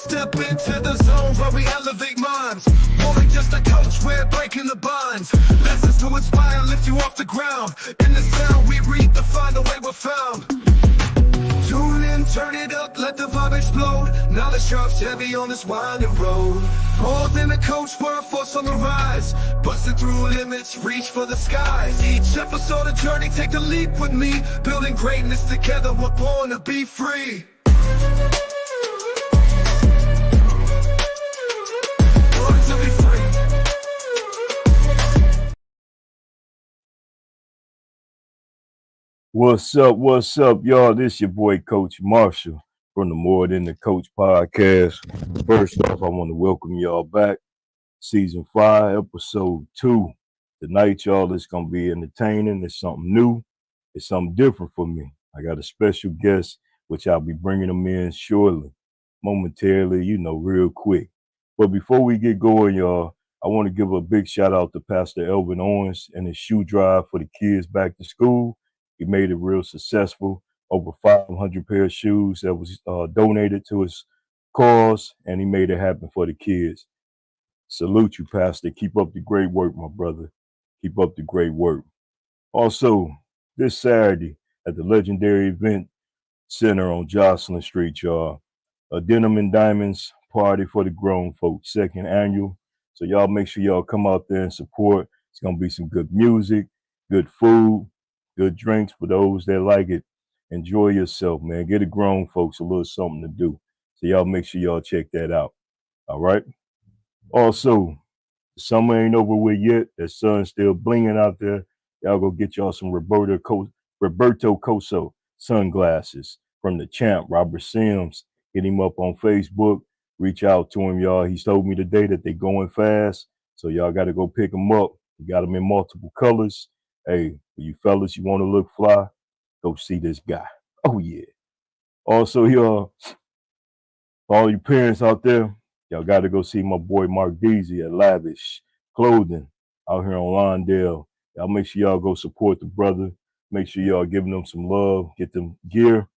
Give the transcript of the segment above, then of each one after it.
Step into the zone where we elevate minds. More than just a coach, we're breaking the binds. Lessons to inspire, lift you off the ground. In the sound we redefine the way we're found. Tune in, turn it up, let the vibe explode. Knowledge drops heavy on this winding road. More than a coach, we're a force on the rise. Busting through limits, reach for the skies. Each episode a journey, take the leap with me. Building greatness together, we're born to be free. Born to be free. What's up, y'all? This your boy, Coach Marshall, from the More Than the Coach podcast. First off, I want to welcome y'all back. Season 5, Episode 2. Tonight, y'all, it's going to be entertaining. It's something new. It's something different for me. I got a special guest, which I'll be bringing them in shortly, momentarily, real quick. But before we get going, y'all, I want to give a big shout out to Pastor Elvin Owens and his shoe drive for the kids back to school. He made it real successful. Over 500 pair of shoes that was donated to his cause, and he made it happen for the kids. Salute you, Pastor. Keep up the great work, my brother. Keep up the great work. Also, this Saturday at the legendary event center on Jocelyn Street, y'all, a Denim and Diamonds party for the grown folks, 2nd annual. So y'all make sure y'all come out there and support. It's going to be some good music, good food, good drinks for those that like it. Enjoy yourself, man. Get the grown folks a little something to do. So y'all make sure y'all check that out. All right? Also, the summer ain't over with yet. The sun's still blinging out there. Y'all go get y'all some Roberto Coso sunglasses from the champ, Robert Sims. Hit him up on Facebook. Reach out to him, y'all. He's told me today that they're going fast. So y'all got to go pick them up. We got them in multiple colors. Hey, you fellas, you want to look fly? Go see this guy. Oh, yeah. Also, y'all, all you parents out there, y'all got to go see my boy Mark Deasy at Lavish Clothing out here on Lawndale. Y'all make sure y'all go support the brother. Make sure y'all giving them some love. Get them gear,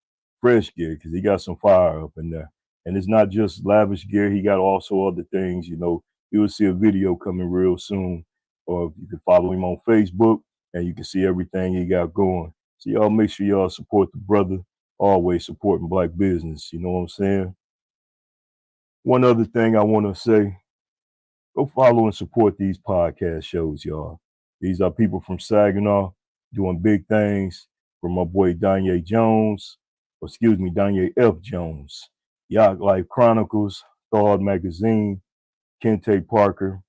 fresh gear, because he got some fire up in there. And it's not just lavish gear. He got also other things, You'll see a video coming real soon. Or you can follow him on Facebook, and you can see everything he got going. So y'all make sure y'all support the brother. Always supporting black business. You know what I'm saying? One other thing I want to say, go follow and support these podcast shows, y'all. These are people from Saginaw doing big things. From my boy Danye F. Jones, Yacht Life Chronicles, Thawed Magazine, Kente Parker,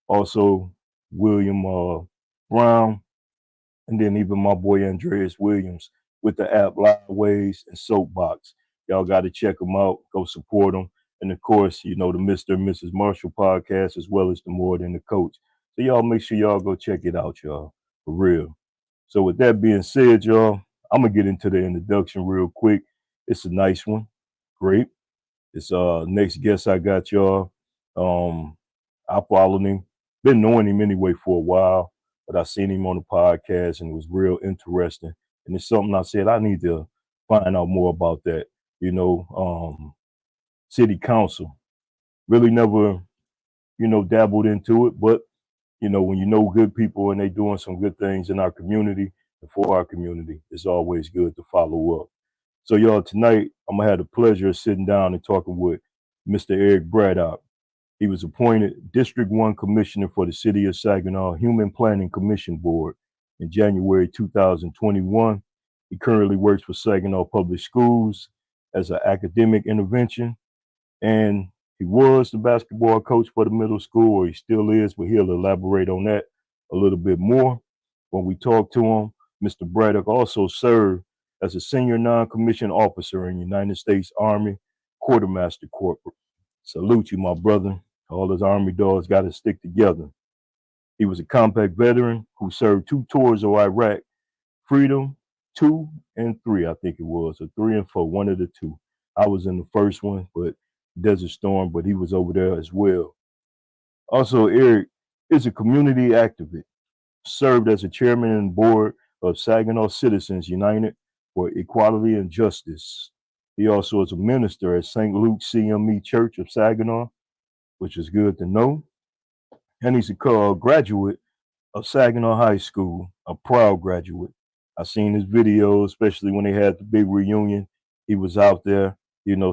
also William Brown, and then even my boy Andreas Williams with the app Liveways and Soapbox. Y'all got to check them out. Go support them. And of course, the Mr. and Mrs. Marshall podcast, as well as the More Than the Coach. So y'all make sure y'all go check it out, y'all, for real. So with that being said, y'all, I'm going to get into the introduction real quick. It's a nice one. Great. It's next guest I got, y'all. I followed him. Been knowing him anyway for a while, but I seen him on the podcast and it was real interesting. And it's something I said I need to find out more about that. City council. Really never, dabbled into it, but when you know good people and they doing some good things in our community and for our community, it's always good to follow up. So y'all, tonight I'm gonna have the pleasure of sitting down and talking with Mr. Eric Braddock. He was appointed District 1 Commissioner for the City of Saginaw Human Planning Commission Board in January 2021. He currently works for Saginaw Public Schools as an academic intervention, and he was the basketball coach for the middle school, or he still is, but he'll elaborate on that a little bit more when we talk to him. Mr. Braddock also served as a senior non-commissioned officer in United States Army Quartermaster Corporal. Salute you, my brother. All his Army dogs got to stick together. He was a compact veteran who served 2 tours of Iraq, Freedom 2 and 3, I think it was, or 3 and 4, one of the 2. I was in the first one, but Desert Storm, but he was over there as well. Also, Eric is a community activist, served as a chairman and board of Saginaw Citizens United for Equality and Justice. He also is a minister at St. Luke CME Church of Saginaw, which is good to know. And he's a graduate of Saginaw High School, a proud graduate. I seen his videos, especially when they had the big reunion. He was out there,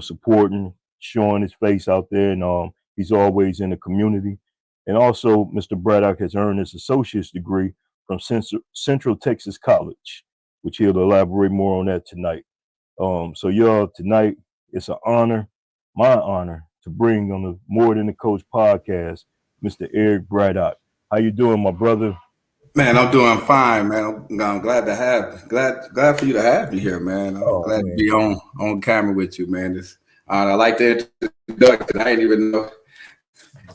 supporting, showing his face out there, and he's always in the community. And also, Mr. Braddock has earned his associate's degree from Central Texas College, which he'll elaborate more on that tonight. So y'all, tonight it's an honor, my honor, to bring on the More Than the Coach podcast, Mr. Eric Braddock. How you doing, my brother? Man, I'm doing fine, man. I'm glad to glad for you to have me here, man. I'm Oh glad to man. be on camera with you, man. I like the introduction. I didn't even know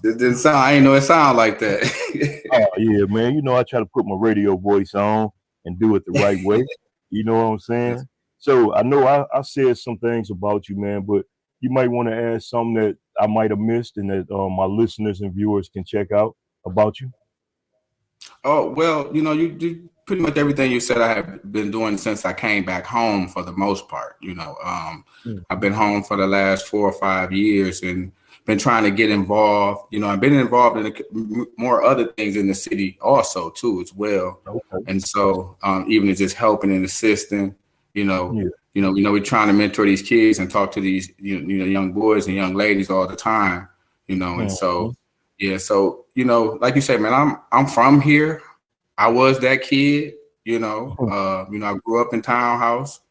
it didn't sound. I didn't know it sounded like that. Oh yeah, man. I try to put my radio voice on and do it the right way. You know what I'm saying? So I know I said some things about you, man, but you might want to add something that I might have missed and that my listeners and viewers can check out about you. Oh, well, you pretty much everything you said I have been doing since I came back home for the most part. I've been home for the last 4 or 5 years and been trying to get involved. I've been involved in more other things in the city also too as well. Okay. And so even just helping and assisting, Yeah. we're trying to mentor these kids and talk to these young boys and young ladies all the time, and so. Yeah, so like you said, man, I'm from here. I was that kid, I grew up in Townhouse,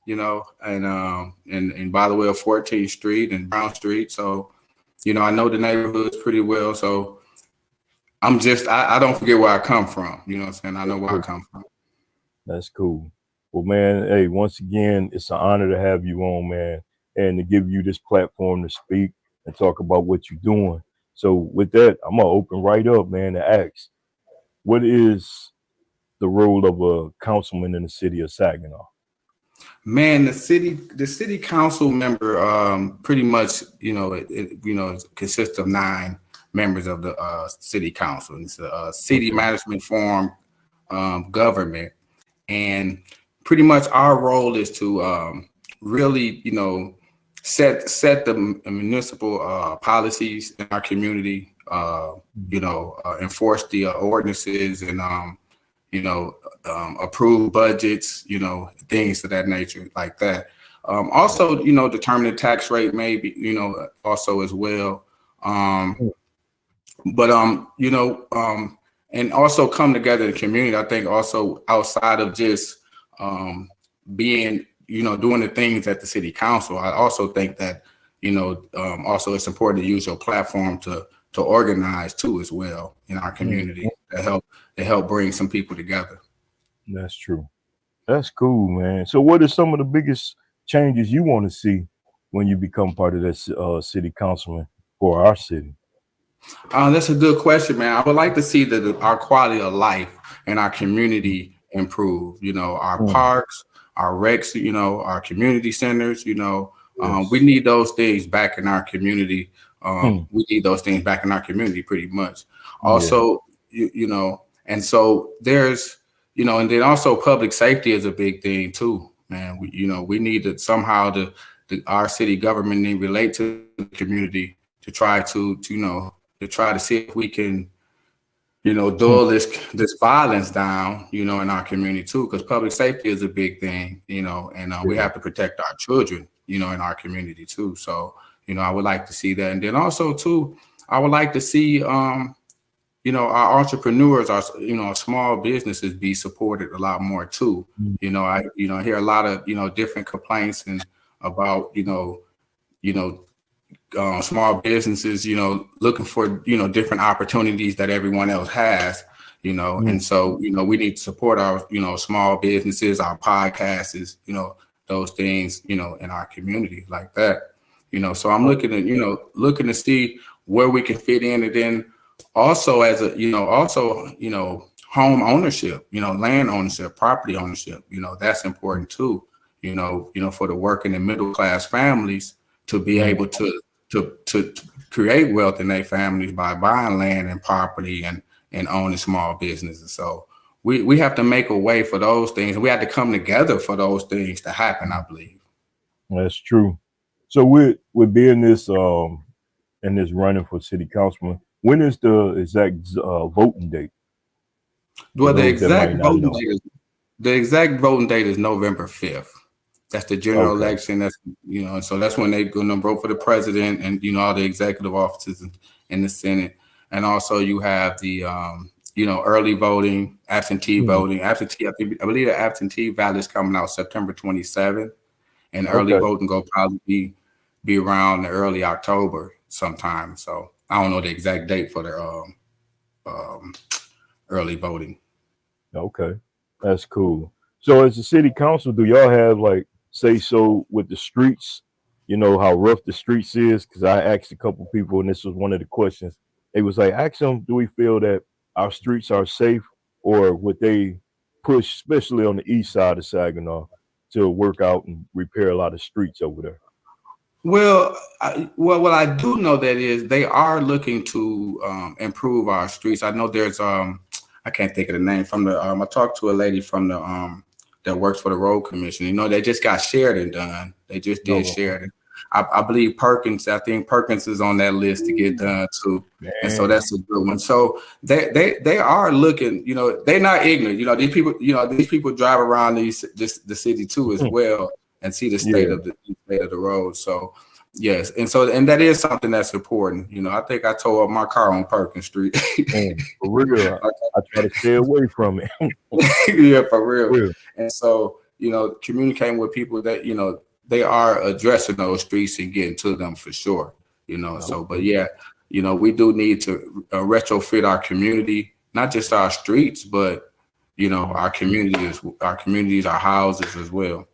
and by the way of 14th Street and Brown Street. So, I know the neighborhoods pretty well. So I don't forget where I come from. You know what I'm saying? I know where I come from. That's cool. Well, man, hey, once again, it's an honor to have you on, man, and to give you this platform to speak and talk about what you're doing. So with that, I'm gonna open right up, man, and ask, what is the role of a councilman in the city of Saginaw? Man, the city council member, pretty much, it consists of 9 members of the city council. It's a city management form government, and pretty much our role is to really, set the municipal policies in our community, enforce the ordinances and approve budgets, things of that nature like that. Also, determine the tax rate maybe, also as well. But and also come together in the community. I think also outside of just being, doing the things at the city council, I also think that, also it's important to use your platform to organize too as well in our community to help bring some people together. That's true. That's cool, man. So what are some of the biggest changes you want to see when you become part of this city councilman for our city? That's a good question, man. I would like to see that our quality of life in our community improve. Our parks, our recs, our community centers. We need those things back in our community. We need those things back in our community, pretty much. Also, and so there's, and then also public safety is a big thing too, man. We need to somehow our city government need to relate to the community to try to try to see if we can, dull this violence down, in our community too, because public safety is a big thing, and we have to protect our children, in our community too. So, I would like to see that. And then also too, I would like to see, our entrepreneurs, our small businesses be supported a lot more too. I hear a lot of, different complaints and about, small businesses, looking for, different opportunities that everyone else has, and so, we need to support our, small businesses, our podcasts, those things, in our community like that, so I'm looking to see where we can fit in. And then also as a, home ownership, land ownership, property ownership, that's important too, for the working and middle class families to be able to create wealth in their families by buying land and property and owning small businesses. So we have to make a way for those things. We have to come together for those things to happen, I believe. That's true. So with being this in this running for city councilman, when is the exact voting date for Well, those that might not know? the exact voting date is November 5th. That's the general Okay. election. That's, and so that's when they're going to vote for the president and all the executive offices in the Senate, and also you have the early voting, absentee Hmm. voting. Absentee, I believe the absentee ballot is coming out September 27th, and early Okay. voting go probably be around the early October sometime. So I don't know the exact date for the um, early voting. Okay. That's cool. So as a city council, do y'all have like say so with the streets? You know how rough the streets is? Because I asked a couple people, and this was one of the questions. They was like, ask them, do we feel that our streets are safe, or would they push, especially on the east side of Saginaw, to work out and repair a lot of streets over there? Well, what I do know that is they are looking to improve our streets. I know there's I can't think of the name from the I talked to a lady from the that works for the road commission. They just got Sheridan done. They just did No, Sheridan. I believe Perkins. I think Perkins is on that list to get done too, and so man. that's a good one. So they are looking. They're not ignorant. These people drive around the city too as well and see the state Yeah, of the road. So yes, and that is something that's important. I think I tore up my car on Perkins Street. man, for real. I try to stay away from it. Yeah, for real. Real. And so, communicating with people that, they are addressing those streets and getting to them for sure. So, but Okay. yeah, we do need to retrofit our community, not just our streets, but, Mhm. our communities, our houses as well.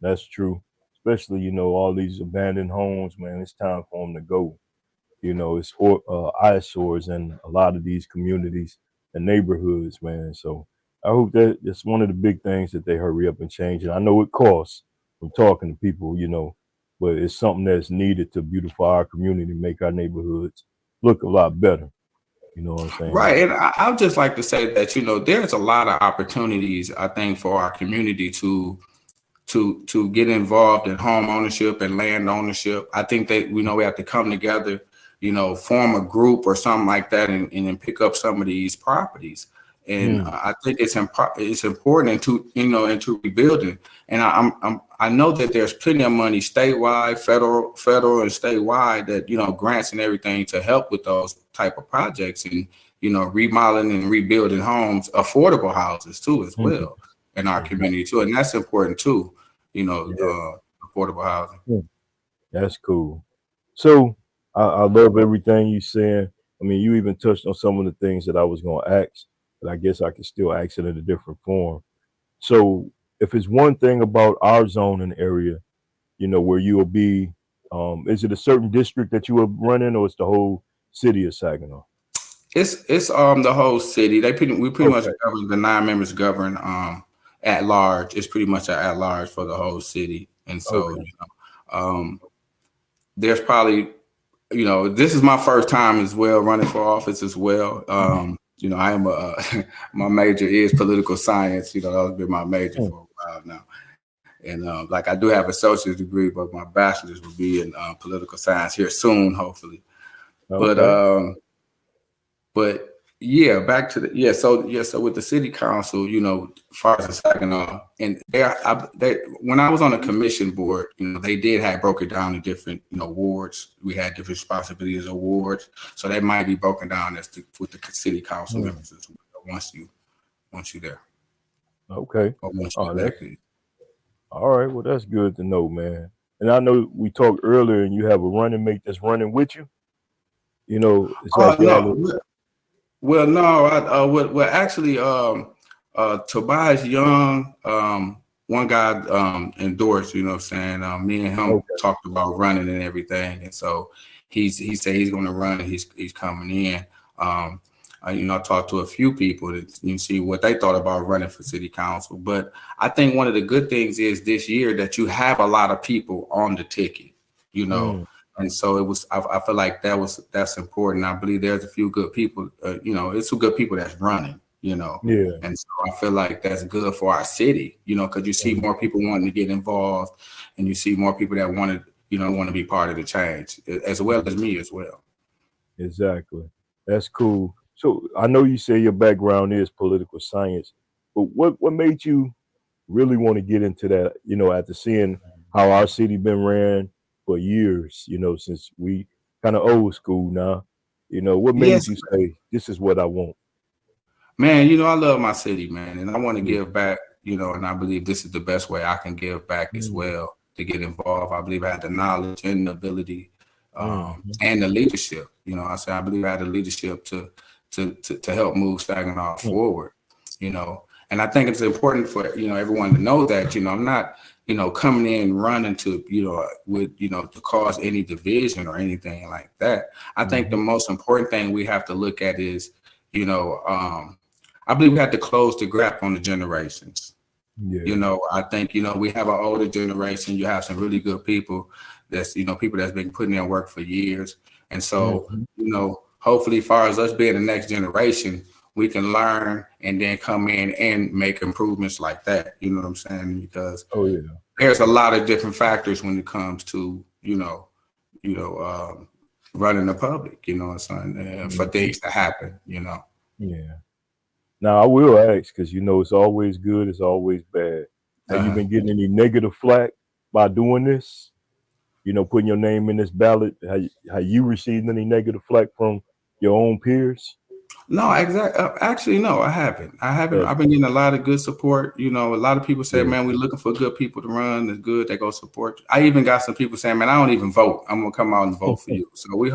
That's true. Especially, all these abandoned homes, man. It's time for them to go. It's eyesores in a lot of these communities and neighborhoods, man. So I hope that it's one of the big things that they hurry up and change. And I know it costs from talking to people, but it's something that's needed to beautify our community, make our neighborhoods look a lot better. You know what I'm saying? Right. And I would just like to say that, there's a lot of opportunities, I think, for our community to get involved in home ownership and land ownership. I think that we have to come together, form a group or something like that, and then pick up some of these properties. And Mm, I think it's important into rebuilding. And I know that there's plenty of money statewide, federal and statewide that grants and everything to help with those type of projects and remodeling and rebuilding homes, affordable houses too as mhm. well in our Exactly. community too, and that's important too. Yeah. Affordable housing. Mm, that's cool. So I love everything you saying. I mean, you even touched on some of the things that I was going to ask, but I guess I can still ask it in a different form. So if it's one thing about our zone and area, where you will be, is it a certain district that you will run in, or it's the whole city of Saginaw? It's the whole city. We pretty much Okay. govern, the 9 members govern at large. It's pretty much at large for the whole city, and so Okay. there's probably this is my first time as well running for office as well. I am my major is political science. That's been my major Mm, for a while now. And like I do have an associate's degree, but my bachelor's will be in political science here soon, hopefully. But okay. yeah, back to the so with the city council, as far as the Saginaw, and they when I was on the commission board, they did have broke it down in different wards. We had different responsibilities of wards, so that might be broken down with the city council Mm, members as well, once you there okay. or once you Oh, that's elected. all right. Well, that's good to know, man. And I know we talked earlier, and you have a running mate that's running with you. It's like y'all. No, well, no, actually, Tobias Young, one guy endorsed. You know what I'm saying? Me and him Okay. talked about running and everything, and so he said he's going to run and he's coming in. I talked to a few people to see what they thought about running for city council. But I think one of the good things is this year that you have a lot of people on the ticket. You know, Mm, and so it was. I feel like that's important. I believe there's a few good people. It's some good people that's running. you know. Yeah. And so I feel like that's good for our city, you know, because you see more people wanting to get involved, and you see more people that want to, you know, want to be part of the change, as well as me as well. Exactly. That's cool. So I know you say your background is political science, but what made you really want to get into that, after seeing how our city been ran for years, since we kind of old school now, what made Yes, you say, this is what I want? man, you know, I love my city, man, and I want to Yeah. give back, you know, and I believe this is the best way I can give back as Mm-hmm. well, to get involved. I believe I had the knowledge and the ability, Mm-hmm. and the leadership. You know, I believe I had the leadership to help move Saginaw forward, you know. And I think it's important for, you know, everyone to know that, you know, I'm not, you know, coming in running to, you know, with, you know, to cause any division or anything like that. I think the Mm-hmm. most important thing we have to look at is, you know, I believe we have to close the gap on the generations. You Yeah. know, I think, you know, we have an older generation. You have some really good people that's, you know, people that's been putting in work for years. And so, Mm-hmm. you know, hopefully, as far as us being the next generation, we can learn and then come in and make improvements like that. You know what I'm saying? Because Oh yeah. there's a lot of different factors when it comes to, running the public, you know what I'm saying, for Mm-hmm. things to happen, you know. Yeah. Now I will ask, because it's always good, it's always bad. Have you Uh, been getting any negative flack by doing this? Putting your name in this ballot? How you received any negative flack from your own peers? No, exactly. Actually, no, I haven't. I haven't. That's I've been getting a lot of good support. You know, a lot of people say, good. "Man, we're looking for good people to run. It's good. They go support you." I even got some people saying, "Man, I don't even vote. I'm gonna come out and vote for you." So That's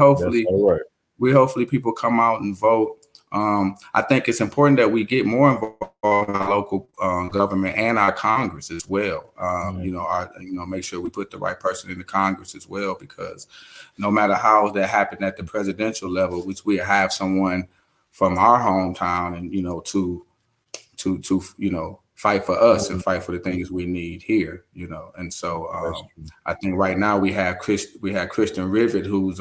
all right. we hopefully people come out and vote. I think it's important that we get more involved in our local government and our Congress as well. Mm, Make sure we put the right person in the Congress as well, because no matter how that happened at the presidential level, which we have someone from our hometown, and fight for us and mm, fight for the things we need here, you know. And so that's true. I think right now we have Christian Rivet, who's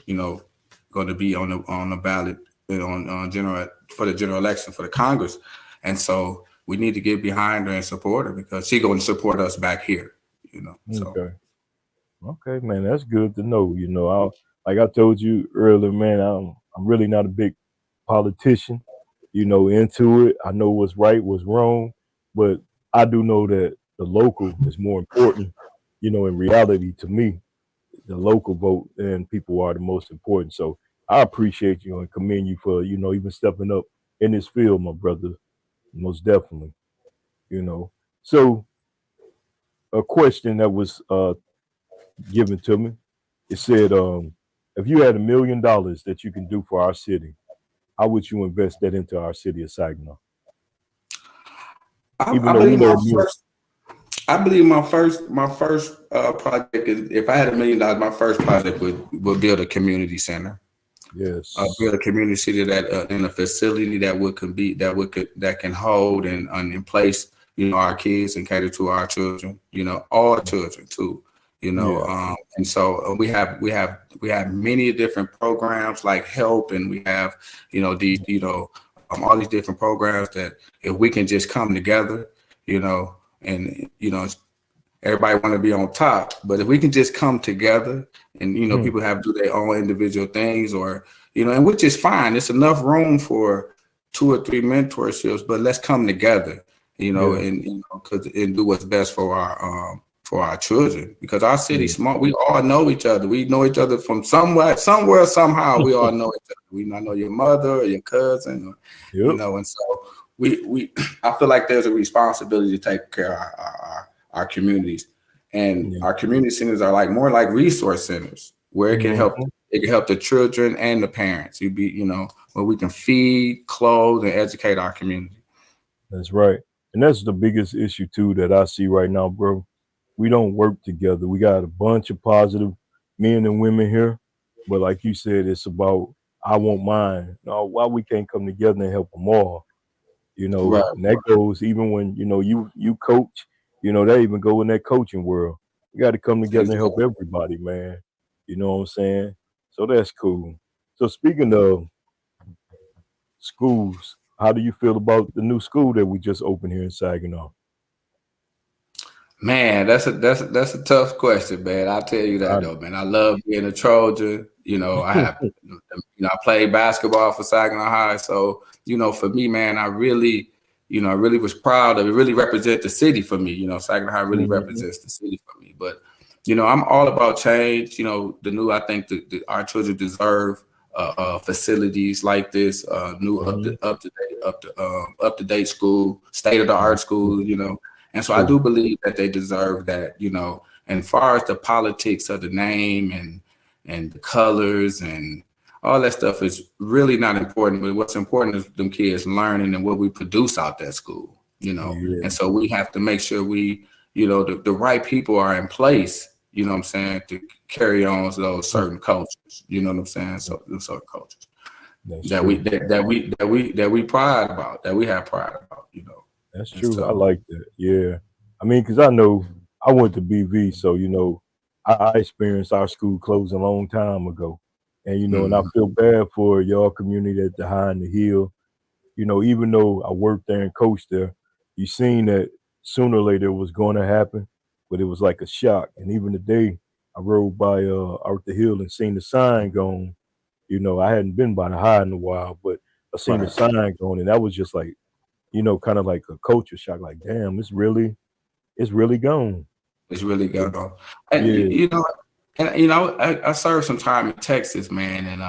you know, going to be on the ballot, on general for the general election for the Congress, and so we need to get behind her and support her, because she's going to support us back here, you know. So Okay. Okay, man, that's good to know. Like I told you earlier, man, I'm really not a big politician. Into it. I know what's right, what's wrong, but I do know that the local is more important. In reality, to me, the local vote and people are the most important. So I appreciate you and commend you for even stepping up in this field, my brother. Most definitely. You know. So a question that was given to me. It said, if you had $1 million that you can do for our city, how would you invest that into our city of Saginaw? Even I though we believe know my a million. first I believe my first project is, if I had $1 million, my first project would build a community center, build Yes. a community city that in a facility that would can be that can hold and in place, you know, our kids and cater to our children, you know, all children too, you know. Yeah. And so we have many different programs like help, and we have, you know, these, you know, all these different programs that if we can just come together, you know, and you know, everybody want to be on top, but if we can just come together, and you know, Hmm. people have to do their own individual things, or you know, and which is fine. It's enough room for 2 or 3 mentorships, but let's come together, you know, Yeah. and and do what's best for our children, because our city's Yeah. small. We all know each other. We know each other from somewhere, somehow. We all know each other. We know your mother or your cousin, or, you Yep. know, and so we I feel like there's a responsibility to take care of our communities, and Yeah. our community centers are like more like resource centers where Hmm. it can help the children and the parents. You know, where we can feed, clothe, and educate our community. That's right. And that's the biggest issue too that I see right now, bro. We don't work together. We got a bunch of positive men and women here, but like you said, it's about I want mine. No, why we can't come together and help them all? Right. And that goes even when you coach. They even go in that coaching world. You got to come together and help Exactly. everybody, man. You know what I'm saying? So that's cool. So speaking of schools. How do you feel about the new school that we just opened here in Saginaw? Man, that's a tough question, man. I'll tell you that I, though, man. I love being a Trojan. I played basketball for Saginaw High, so for me, man, I really was proud of it. Really represent the city for me. Saginaw High really Mhm. represents the city for me. But I'm all about change. I think our children deserve facilities like this, new Mhm. up to date school, state of the art school. And so I True. do believe that they deserve that. And far as the politics of the name and the colors and all that stuff is really not important. But what's important is them kids learning and what we produce out that school. Yeah. And so we have to make sure the right people are in place, what I'm saying, to carry on those certain cultures, you know what I'm saying? So those certain cultures That's that we true. that we pride about, that we have pride about. That's And true. I so like that. Yeah. I mean, because I know I went to BV, so I experienced our school closing a long time ago, and and I mhm, feel bad for y'all community at behind the hill. Even though I worked there and coached there, you seen that sooner or later it was going to happen, but it was like a shock. And even today, I rode by out the hill and seen the sign gone. I hadn't been by the high in a while, but I seen the right. sign gone, and that was just like kind of like a culture shock. Like, damn, it's really gone. It's really So, going on. And yeah. I served some time in Texas, man, and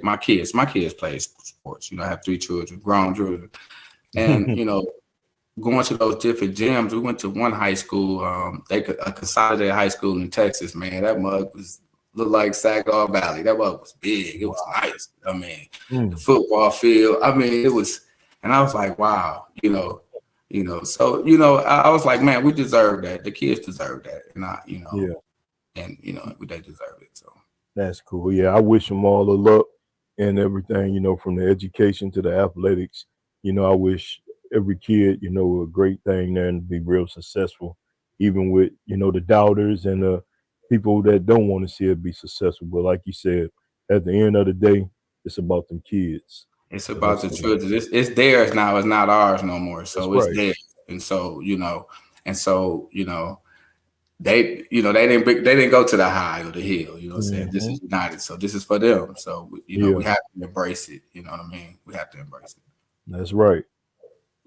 my kids played sports. I have three children, grown children. And going to those different gyms, we went to one high school, a consolidated high school in Texas, man. That mug looked like Saginaw Valley. That mug was big. It was Wow. nice. I mean, the Mm, football field. I mean, it was, and I was like, wow, So I was like, man, we deserve that. The kids deserve that, and yeah. they deserve it. So That's cool. Yeah, I wish them all the luck and everything, from the education to the athletics. I wish every kid, a great thing there and be real successful, even with, the doubters and the people that don't want to see it be successful. But like you said, at the end of the day, it's about them kids. it's So about that's the children. It's theirs now. It's not ours no more. that's So it's right. theirs, and so and so they didn't go to the high or the hill. You know what I'm saying? This Hmm. is United, so this is for them. So Yeah, we have to embrace it. You know what I mean? We have to embrace it. that's right.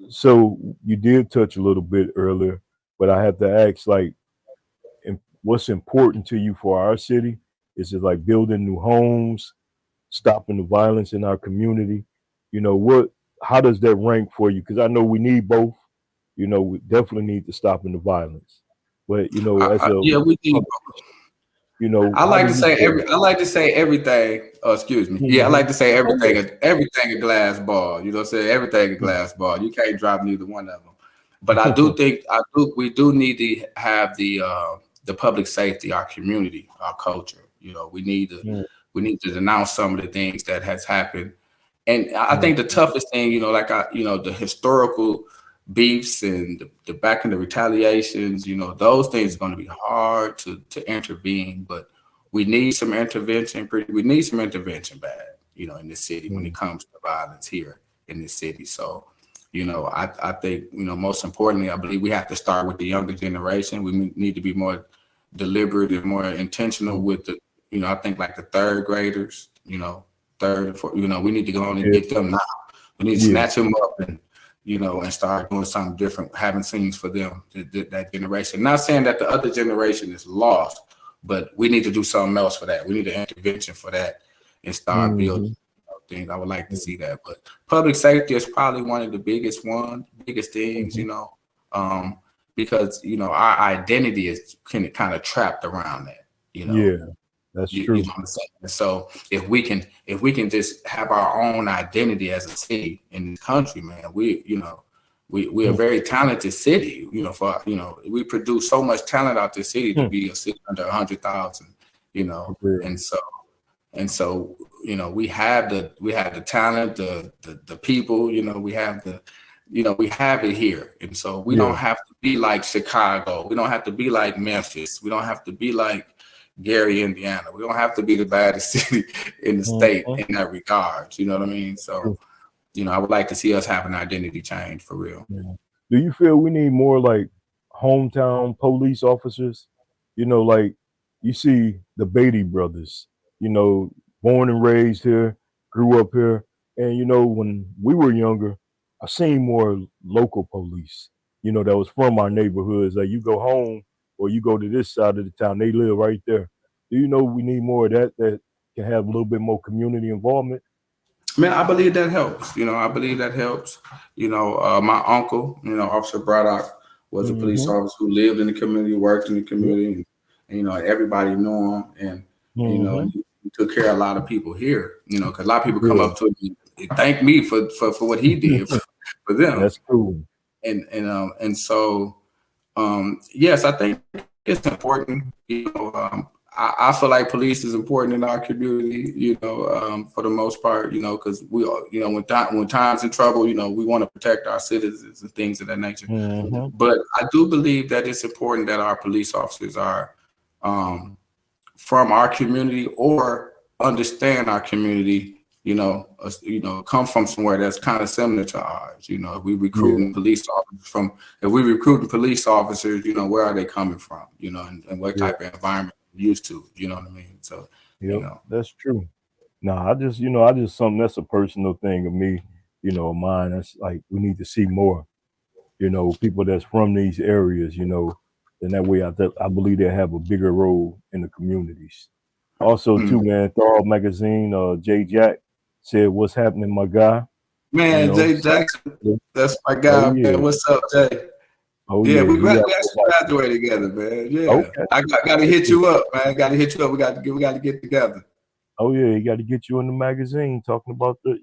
So you did touch a little bit earlier, but I have to ask, like, what's important to you for our city? Is it like building new homes, stopping the violence in our community? What? How does that rank for you? Because I know we need both. We definitely need to stopping the violence, but as a Yeah, we need. how do you feel? I like to say everything. Oh, excuse me. Yeah, I Hmm. like to say Oh yeah. everything a glass ball. You know what I'm saying? Everything a glass ball. You can't drop neither one of them. But I do think we do need to have the public safety, our community, our culture. Mm, We need to denounce some of the things that has happened. And I mm, think the toughest thing, the historical beefs and the back and the retaliations, those things are going to be hard to intervene, but we need some intervention. We need some intervention bad, in this city when it mm, comes to violence here in this city. So, I think, most importantly, I believe we have to start with the younger generation. We need to be more deliberate and more intentional mm. with I think like the third graders, third and fourth, we need to go on and Yeah, get them now. We need to yeah, snatch them up and start doing something different, having scenes for them, that generation. Not saying that the other generation is lost, but we need to do something else for that. We need an intervention for that and start building hmm, things. I would like to see that. But public safety is probably one of the biggest things, hmm. because our identity is kind of trapped around that, you know. Yeah, that's You true. know what I'm saying? And so if we can just have our own identity as a city in this country, man, we are a Mm, very talented city. We produce so much talent out this city to mm, be a city under 100,000. for real. And so we have the talent, the people. We have it here, and so we Yeah, don't have to be like Chicago. We don't have to be like Memphis. We don't have to be like Gary, Indiana. We don't have to be the baddest city in the state in that regard. You know what I mean? So, I would like to see us have an identity change for real. Yeah. Do you feel we need more like hometown police officers? Like you see the Beatty brothers, born and raised here, grew up here. And when we were younger, I seen more local police, that was from our neighborhoods. Like you go home or you go to this side of the town, they live right there. Do you know we need more of that can have a little bit more community involvement? Man, I believe that helps. I believe that helps. My uncle, Officer Braddock, was a police Mm-hmm. officer who lived in the community, worked in the Yep. community, and everybody knew him, and Mm-hmm. he took care of a lot of people here. Because a lot of people come Yeah. up to me and thank me for what he did for them, That's cool. and so yes, I think it's important. I feel like police is important in our community, for the most part, because we all, when times in trouble, we want to protect our citizens and things of that nature. Mm-hmm. But I do believe that it's important that our police officers are from our community or understand our community, come from somewhere that's kind of similar to ours. If we recruiting police officers where are they coming from, and what Yeah. type of environment they're used to, you know what I mean? So, Yep. That's true. No, I just something that's a personal thing of me, of mine. That's like we need to see more, people that's from these areas, and that way I believe they have a bigger role in the communities. Also, too, man, Thorough Magazine, Jay Jack said, "What's happening, my guy?" man, Jay So, Jackson, that's my oh guy, yeah, man. What's up, Jay? oh Yeah, yeah, we he got actually graduated together, man. Yeah, okay. I got to hit you up, man. Got to hit you up. We got to get together. Oh yeah, he got to get you in the magazine talking about the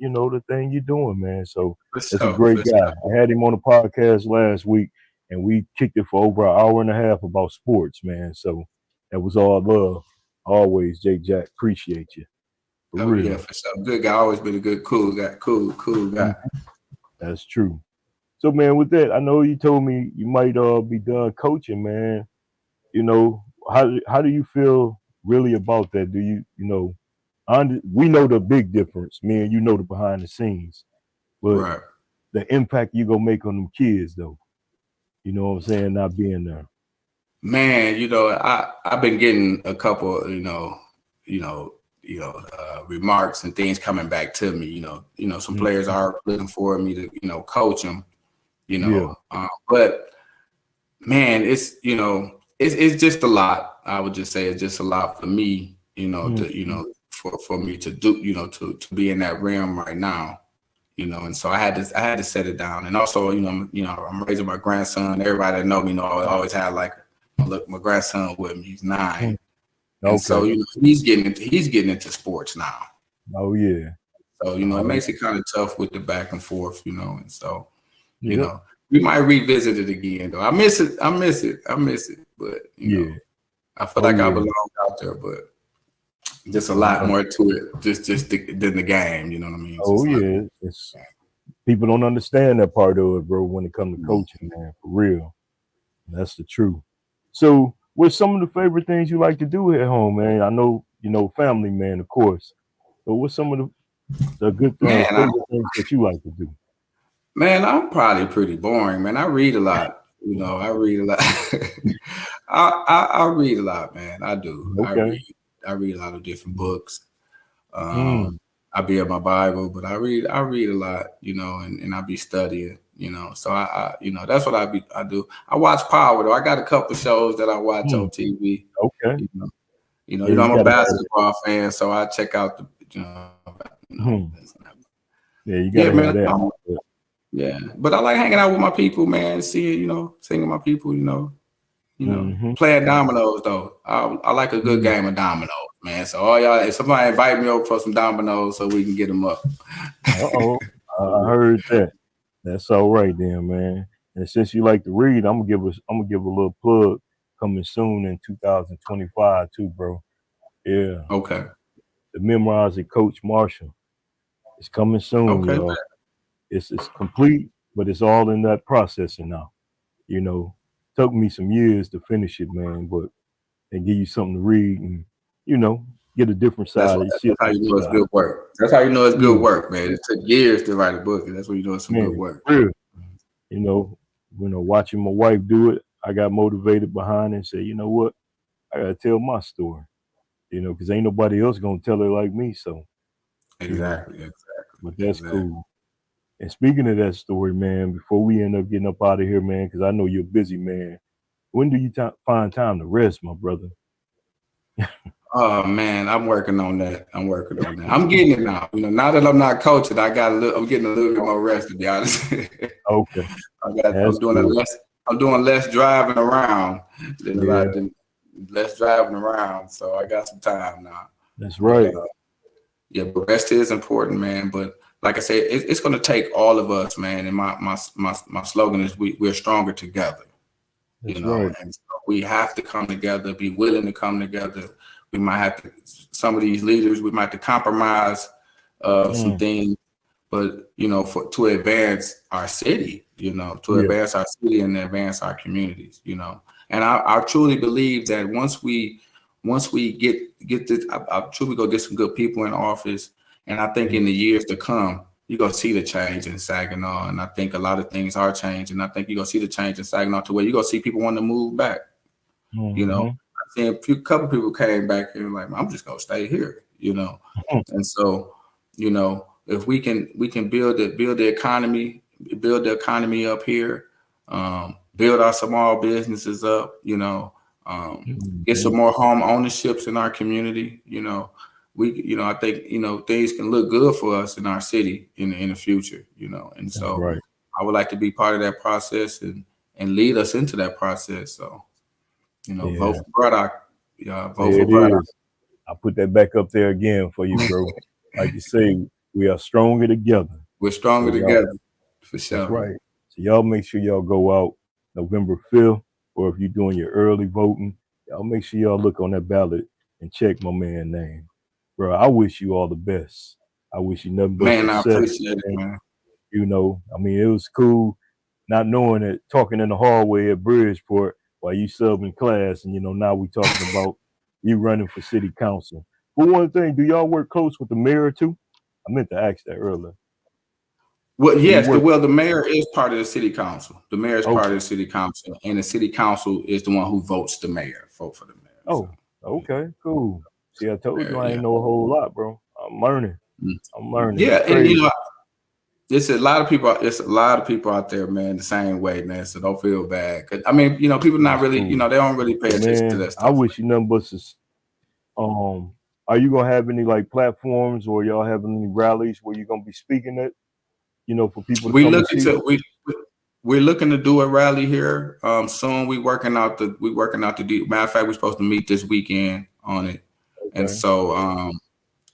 thing you're doing, man. So For that's a sure, great for guy. sure. I had him on the podcast last week, and we kicked it for over an hour and a half about sports, man. So that was all love. Always, Jake Jack. Appreciate you for Oh yeah, real. for sure. Good guy. Always been a good, cool guy. Cool guy. Mhm. That's true. So man, with that, I know you told me you might be done coaching, man. You know, how do you feel really about that? Do we know the big difference. Me and you know the behind the scenes, but Right. the impact you gonna make on them kids, though. You know what I'm saying? Not being there. Man, I've been getting a couple, remarks and things coming back to me. Some Mm. players are looking for me to, coach them. Yeah. But man, it's just a lot. I would just say it's just a lot for me, Mm. for me to do, to be in that realm right now. And so I had to set it down. And also, I'm raising my grandson. Everybody that know me know I always had like my grandson with me. He's 9. Mm. And so, Okay. he's getting into sports now. Oh yeah. So, it Oh makes it kind of tough with the back and forth, and so, yep. we might revisit it again though. I miss it. But Yeah. I feel Oh like I yeah. belong out there, but just a I lot know. more to it, than the game, you know what I mean? It's Oh just a lot yeah. It's people don't understand that part of it, bro. When it comes to more. coaching, man, for real. That's the truth. So, what's some of the favorite things you like to do at home, man? I know family, man, of course. But what's some of the good Man, favorite things that you like to do? I'm probably pretty boring, man. I read a lot. I read a lot. I read a lot, man. I do. Okay. I read a lot of different books. Mm. I be in my Bible, but I read a lot, and I be studying, So that's what I do. I watch Power though. I got a couple shows that I watch Mm. on TV. Okay. You know, Yeah, you I'm a gotta have it. basketball fan, so I check out the, Mhm. Yeah, you yeah, gotta have man. that. Yeah, but I like hanging out with my people, man. Seeing, seeing my people, Mm-hmm. playing dominoes though. I like a good Mm. game of dominoes, man. So all y'all, if somebody invite me over for some dominoes, so we can get them up. Uh-oh. I heard that. That's all right then, man. And since you like to read, I'm gonna give a little plug coming soon in 2025 too, bro. Yeah. Okay. The Memoirs of Coach Marshall. It's coming soon, Okay. y'all. It's complete, but it's all in that processing now. You know, took me some years to finish it, man, but and give you something to read and, you know, get a different side. See a That's how you different know it's side. good work. That's how you know it's good Yeah, work, man. It took years to write a book, and that's when you know it's some good man, work. real. You know, watching my wife do it, I got motivated behind it and said, you know what, I gotta tell my story. You know, because ain't nobody else gonna tell it like me. So, you know, Exactly, but that's exactly. cool. And speaking of that story, man, before we end up getting up out of here, man, because I know you're a busy man. When do you find time to rest, my brother? Oh man, I'm working on that. I'm getting it now. You know, now that I'm not coaching, I'm getting a little bit more rest, to be honest. Okay, I'm that's doing cool. I'm doing less driving around than a Yeah, lot than less driving around. So I got some time now. that's But right. yeah, but rest is important, man. But like I said, it's going to take all of us, man. And my slogan is we're stronger together. You That's know, right. and so we have to come together, be willing to come together. We might have to, some of these leaders, we might have to compromise some Mm, things, but you know, to advance our city, to yeah. advance our city and advance our communities, And I truly believe that once we get this, I truly go get some good people in office, and I think in the years to come, you're gonna see the change in Saginaw, and I think a lot of things are changing. I think you're gonna see the change in Saginaw to where you're gonna see people want to move back. Mm-hmm. I seen couple people came back here like, I'm just gonna stay here. And so, if we can build the economy up here, build our small businesses up, get some Mm-hmm. more home ownerships in our community, I think, things can look good for us in our city in the future, and That's so right. I would like to be part of that process and lead us into that process. So, vote Yeah, for Braddock. Yeah, vote there for it Braddock. is. I put that back up there again for you, bro. Like you say, we are stronger together. We're So stronger y'all, together, for that's sure. right. So y'all make sure y'all go out November 5th, or if you're doing your early voting, y'all make sure y'all look on that ballot and check my man name. Bro, I wish you all the best. I wish you nothing but Man, I success, appreciate it, man. man. I mean, it was cool not knowing it, talking in the hallway at Bridgeport while you subbing class, and now we talking about you running for city council. But one thing, do y'all work close with the mayor too? I meant to ask that earlier. Well, Do you yes, work? the mayor is part of the city council. The mayor is part of Okay. the city council, and the city council is the one who votes the mayor. Vote for the mayor. So, Oh, okay, cool. See, I told you mayor, I yeah. ain't know a whole lot, bro. I'm learning. Mm. I'm learning. Yeah, It's and crazy. it's a lot of people. It's a lot of people out there, man, the same way, man. So don't feel bad. 'Cause, I mean, people not That's really, cool. they don't really pay Well, attention to man, that I stuff. wish you nothing but are you gonna have any like platforms or y'all having any rallies where you're gonna be speaking at, for people to We come and looking see you? to we're looking to do a rally here soon. We working out the deal. Matter of fact, we're supposed to meet this weekend on it, and Okay. so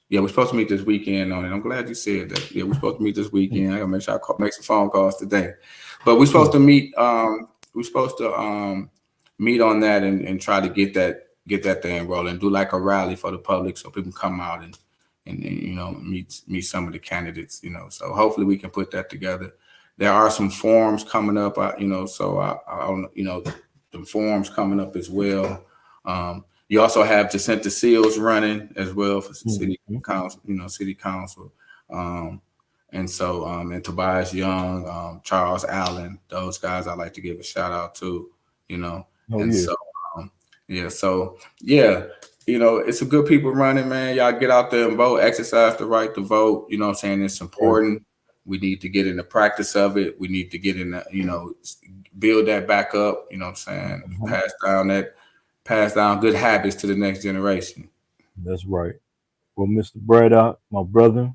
yeah, we're supposed to meet this weekend on it. I'm glad you said that. Yeah, we're supposed to meet this weekend. I gotta make sure make some phone calls today, but we're supposed to meet. We're supposed to meet on that and try to get that thing rolling. Do like a rally for the public so people can come out and meet some of the candidates. So hopefully we can put that together. There are some forums coming up. So the forums coming up as well. You also have Jacinta Seals running as well for city Mm-hmm. council. City council. And Tobias Young, Charles Allen, those guys I like to give a shout out to. You know, Oh and yeah, so yeah, it's some good people running, man. Y'all get out there and vote, exercise the right to vote. You know what I'm saying? It's right. important. We need to get in the practice of it. We need to get in the, build that back up, you know what I'm saying? Mhm. Pass down good habits to the next generation. That's right. Well, Mr. Braddock, my brother,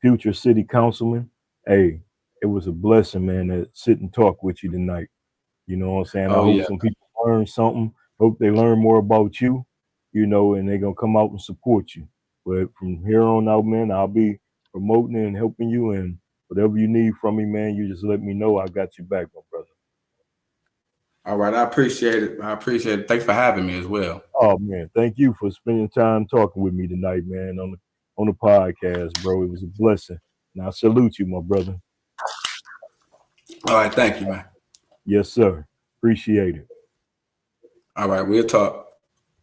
future city councilman. Hey, it was a blessing, man, to sit and talk with you tonight. You know what I'm saying? I Oh hope yeah. some people learn something. Hope they learn more about you, and they're gonna come out and support you. But from here on out, man, I'll be promoting and helping you, and whatever you need from me, man, you just let me know. I got you back, my brother. All right. I appreciate it. Thanks for having me as well. Oh man, thank you for spending time talking with me tonight, man, on the podcast, bro. It was a blessing. And I salute you, my brother. All right. Thank you, man. Yes, sir. Appreciate it. All right, we'll talk.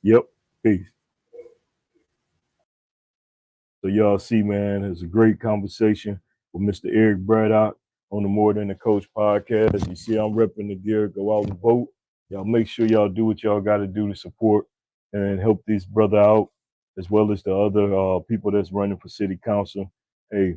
Yep. Peace. So y'all see, man, it's a great conversation with Mr. Eric Braddock on the More Than a Coach podcast. You see, I'm repping the gear. Go out and vote. Y'all make sure y'all do what y'all got to do to support and help this brother out, as well as the other people that's running for city council. Hey,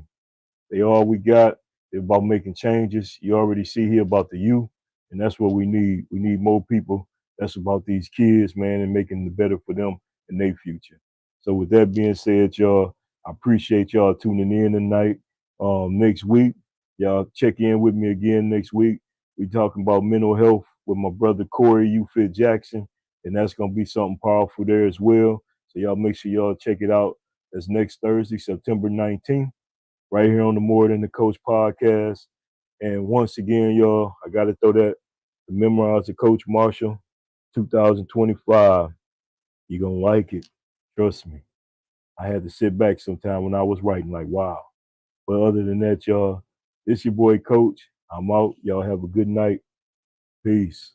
they all we got. They're about making changes. You already see here about the youth, and that's what we need. We need more people that's about these kids, man, and making it better for them in their future. So with that being said, y'all, I appreciate y'all tuning in tonight. Next week, y'all check in with me again next week. We talking about mental health with my brother Corey U-Fit Jackson, and that's gonna be something powerful there as well. So y'all make sure y'all check it out. That's next Thursday, September 19th, right here on the More Than the Coach podcast. And once again, y'all, I gotta throw that to memorize the Coach Marshall 2025. You're gonna like it. Trust me. I had to sit back sometime when I was writing, like, wow. But other than that, y'all, this your boy Coach. I'm out. Y'all have a good night. Peace.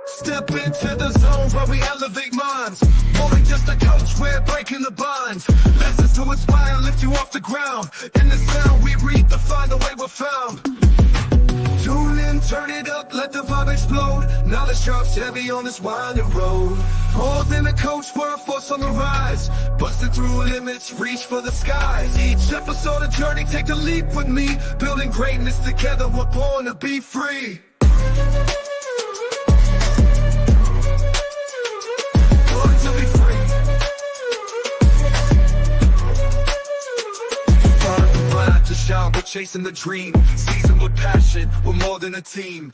Step into the zone where we elevate minds. More than just a coach, we're breaking the bonds. Lessons to inspire and lift you off the ground. In the sound we redefine the way we're found. Tune in, turn it up, let the vibe explode. Knowledge drops heavy on this winding road. More than a coach, we're a force on the rise. Busting through limits, reach for the skies. Each episode a journey, take the leap with me. Building greatness together, we're born to be free. Born to be free. Burn the blind to shine, we're chasing the dream. Seasoned with passion, we're more than a team.